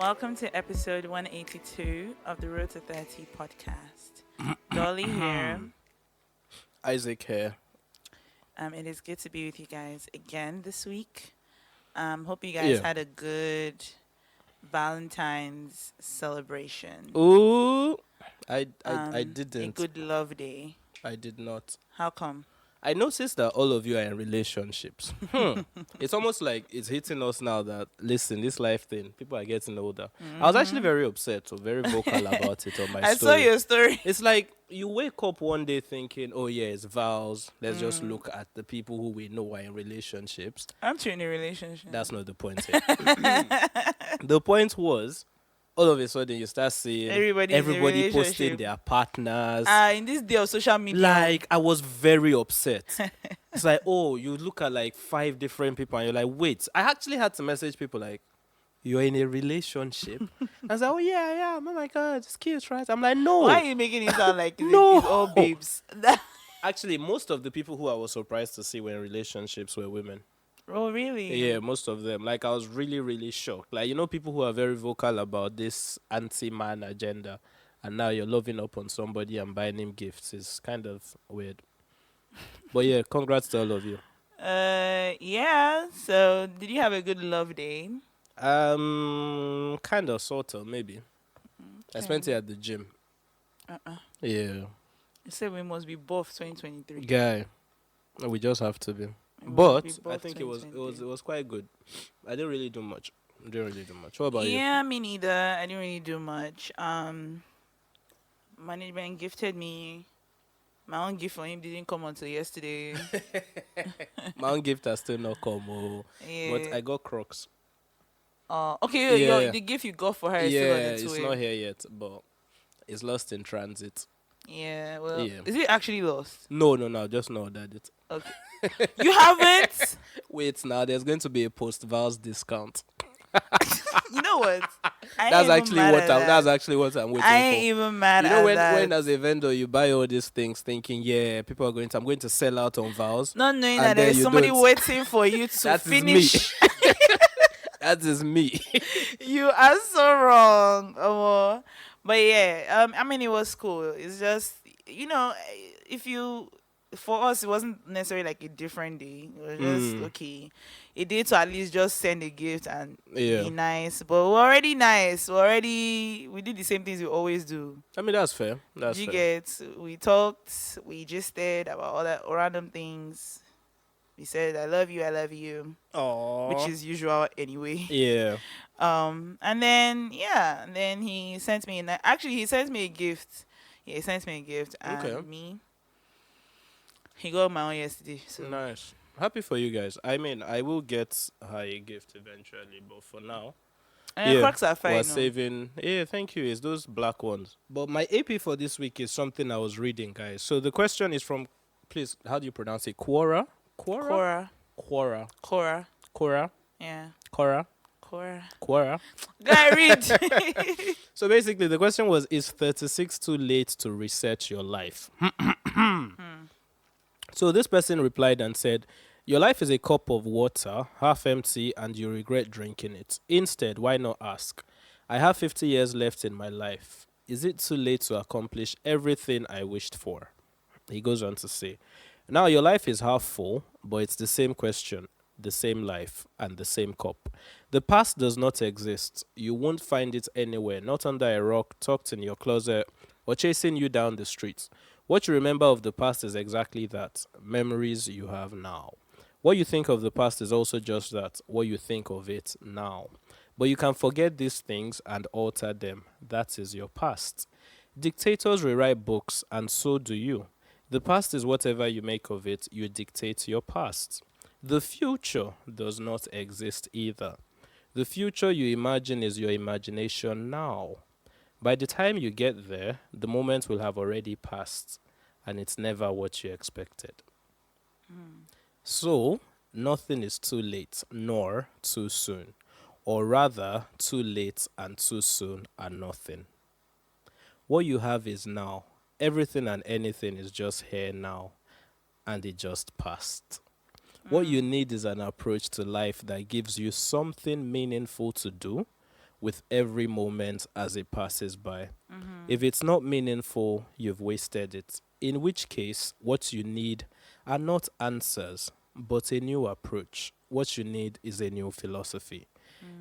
Welcome to episode 182 of the Road to 30 podcast. Dolly here. Isaac here. It is good to be with you guys again this week. Hope you guys Yeah. had a good Valentine's celebration. Ooh, I A didn't. good love day. I did not. How come? I noticed that all of you are in relationships. It's almost like it's hitting us now that, listen, this life thing, people are getting older. I was actually very upset or very vocal about it on my I story. saw your story. It's like you wake up one day thinking, oh yeah, it's vows. Let's just look at the people who we know are in relationships. I'm in a relationship. That's not the point here. The point was, all of a sudden you start seeing Everybody's in a everybody posting relationship. their partners. In this day of social media. Like, I was very upset. It's like, oh, you look at like 5 different people and you're like, wait. I actually had to message people like, you're in a relationship? I was like, oh yeah, oh my God, it's cute, right? I'm like, no. Why are you making it sound like No. it's all babes? Actually, most of the people who I was surprised to see were in relationships were women. Oh, really? Yeah, most of them. Like, I was really, really shocked. Like, you know, people who are very vocal about this anti-man agenda, and now you're loving up on somebody and buying him gifts is kind of weird. But yeah, congrats to all of you. Yeah. So, did you have a good love day? Kind of, sort of, maybe. I spent it at the gym. Yeah. You said we must be both 2023. Guy, we just have to be. We But must be I both think it was 2023. quite good. I didn't really do much. What about you? Yeah, me neither. I didn't really do much. Management gifted me. My own gift for him didn't come until yesterday. My own gift has still not come. Yeah. But I got Crocs. Okay, Yeah. the gift you got for her is still on Yeah, its it's way. not here yet, but it's lost in transit. Yeah, well, Yeah. is it actually lost? No, just know that it. Okay. You haven't? Wait, now there's going to be a post-Vals discount. You know what? I That's ain't even actually mad what at I'm. that. That's actually what I'm waiting I ain't for. even mad You know at when that. as a vendor you buy all these things thinking, yeah, people are going to. I'm going to sell out on Vals. Not knowing and that then there's you somebody don't. waiting for you to That is finish. me. That is me. You are so wrong. But yeah, I mean, it was cool. It's just, for us, it wasn't necessarily like a different day. It was just, okay, a day to at least just send a gift and Yeah. be nice. But we're already nice. We did the same things we always do. I mean, that's fair. That's You fair. get, we talked, we gisted about all that random things. We said, I love you, Aww. which is usual anyway. Yeah. And then he sent me he sent me a gift. Yeah, he sent me a gift Okay. and he got my own yesterday. So Nice. Happy for you guys. I mean, I will get her a gift eventually, but for now, and Crocs are fine. we're no? saving. Yeah, thank you. It's those black ones. But my AP for this week is something I was reading, guys. So the question is from, please, how do you pronounce it? Quora? Cora. Yeah. Cora. Guy, read. So basically, the question was, is 36 too late to reset your life? So this person replied and said, your life is a cup of water, half empty, and you regret drinking it. Instead, why not ask, I have 50 years left in my life. Is it too late to accomplish everything I wished for? He goes on to say, now your life is half full, but it's the same question, the same life, and the same cup. The past does not exist. You won't find it anywhere, not under a rock, tucked in your closet, or chasing you down the streets. What you remember of the past is exactly that, memories you have now. What you think of the past is also just that, what you think of it now. But you can forget these things and alter them. That is your past. Dictators rewrite books, and so do you. The past is whatever you make of it, you dictate your past. The future does not exist either. The future you imagine is your imagination now. By the time you get there, the moment will have already passed, and it's never what you expected. So, nothing is too late nor too soon, or rather, too late and too soon are nothing. What you have is now. Everything and anything is just here now, and it just passed. What you need is an approach to life that gives you something meaningful to do, with every moment as it passes by. Mm-hmm. If it's not meaningful, you've wasted it. In which case, what you need are not answers, but a new approach. What you need is a new philosophy.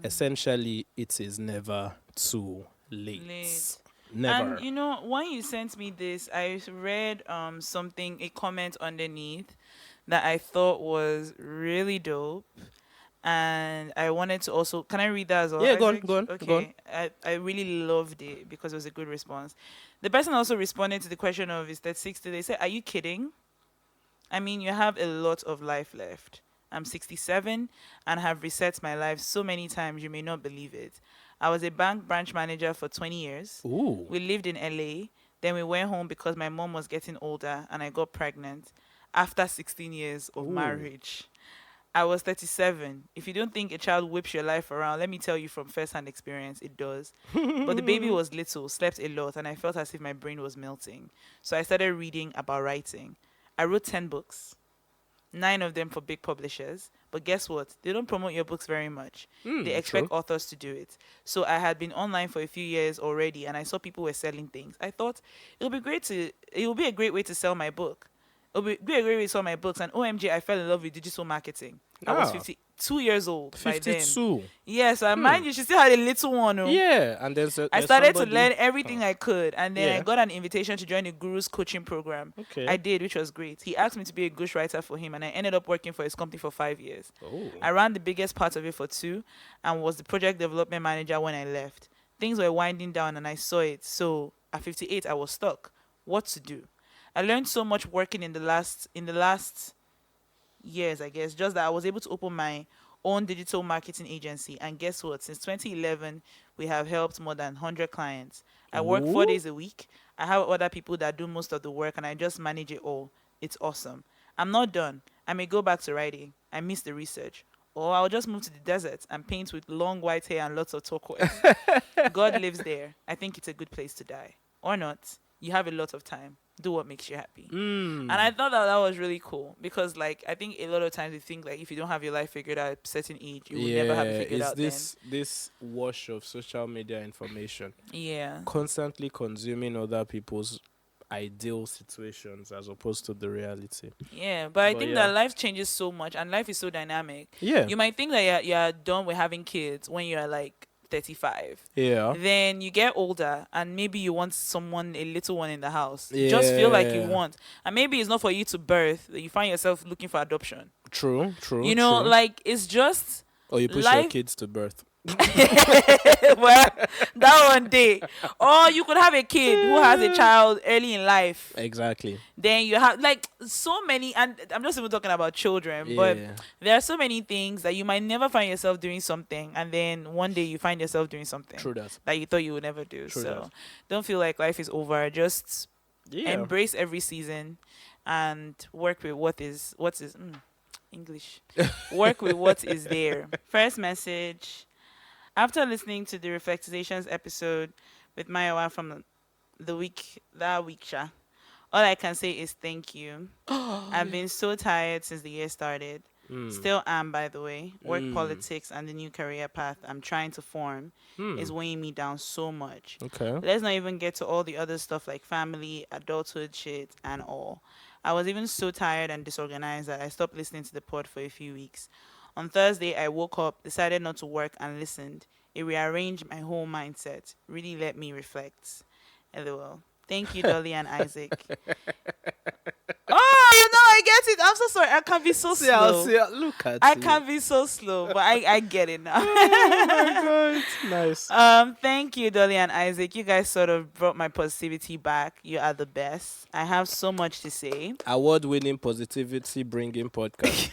Essentially, it is never too late. Late. Never. And you know, when you sent me this, I read something, a comment underneath that I thought was really dope. And I wanted to also, can I read that as well? Yeah, go on, Isaac? go on, Okay. go on. I really loved it because it was a good response. The person also responded to the question of is that 60? They said, are you kidding? I mean, you have a lot of life left. I'm 67 and have reset my life so many times you may not believe it. I was a bank branch manager for 20 years. Ooh. We lived in LA. Then we went home because my mom was getting older and I got pregnant after 16 years of Ooh. marriage. I was 37. If you don't think a child whips your life around, let me tell you from first-hand experience, it does. But the baby was little, slept a lot, and I felt as if my brain was melting. So I started reading about writing. I wrote 10 books, 9 of them for big publishers. But guess what? They don't promote your books very much. They expect True. authors to do it. So I had been online for a few years already, and I saw people were selling things. I thought it would be a great way to sell my book. It would be a great way to sell my books. And OMG, I fell in love with digital marketing. I was Ah. 52 years old by then. 52. Yes, I mind you, she still had a little one. Oh. Yeah, and I started to learn everything I could, and then I Yeah. got an invitation to join the Guru's coaching program. Okay. I did, which was great. He asked me to be a ghostwriter for him, and I ended up working for his company for 5 years. Oh. I ran the biggest part of it for 2 and was the project development manager when I left. Things were winding down, and I saw it. So at 58, I was stuck. What to do? I learned so much working in the last years, I guess, just that I was able to open my own digital marketing agency. And guess what? Since 2011, we have helped more than 100 clients. I work 4 Ooh. days a week. I have other people that do most of the work, and I just manage it all. It's awesome. I'm not done. I may go back to writing. I miss the research. Or I'll just move to the desert and paint with long white hair and lots of turquoise. God lives there. I think it's a good place to die. Or not. You have a lot of time. Do what makes you happy. And I thought that was really cool because, like, I think a lot of times we think like if you don't have your life figured out at a certain age, you will never have it figured out. This wash of social media information, then. Yeah. constantly consuming other people's ideal situations as opposed to the reality. Yeah, but I But think yeah. that life changes so much and life is so dynamic. Yeah. You might think that you're done with having kids when you're like 35. Yeah. Then you get older and maybe you want someone, a little one in the house. You just feel like you Yeah. want. And maybe it's not for you to birth. You find yourself looking for adoption. True. You know, true. like it's just Or you push your life- kids to birth. well, that one day. Or you could have a kid who has a child early in life. Exactly. Then you have like so many, and I'm just even talking about children, but Yeah. there are so many things that you might never find yourself doing something, and then one day you find yourself doing something True that. that you thought you would never do. True so that. don't feel like life is over. Just Yeah. embrace every season and work with what is English. Work with what is there. First message. After listening to the Reflectizations episode with Mayawa from that week, Sha, all I can say is thank you. I've been so tired since the year started. Still am, by the way. Work politics and the new career path I'm trying to form is weighing me down so much. Okay. Let's not even get to all the other stuff like family, adulthood shit, and all. I was even so tired and disorganized that I stopped listening to the pod for a few weeks. On Thursday, I woke up, decided not to work, and listened. It rearranged my whole mindset. Really let me reflect. LOL. Thank you, Dolly and Isaac. Oh, I get it. I'm so sorry. I can be so slow. Look at I you. can be so slow, but I get it now. Oh my God. Nice. Thank you, Dolly and Isaac. You guys sort of brought my positivity back. You are the best. I have so much to say. Award-winning positivity bringing podcast.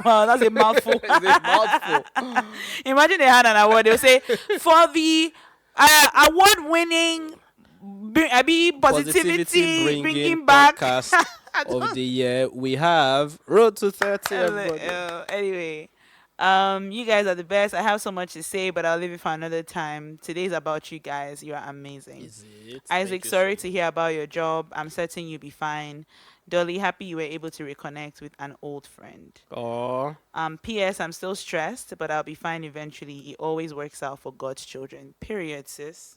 Wow, that's a mouthful. It's a mouthful. Imagine they had an award. They'll say for the award-winning positivity bringing back. podcast of the year. We have Road to 30. Everybody. Anyway, You guys are the best. I have so much to say, but I'll leave it for another time. Today's about you guys. You are amazing. Is it? Isaac, Thank you so sorry to much. hear about your job. I'm certain you'll be fine. Dolly, happy you were able to reconnect with an old friend. Oh, P.S. I'm still stressed, but I'll be fine eventually. It always works out for God's children. Period, sis.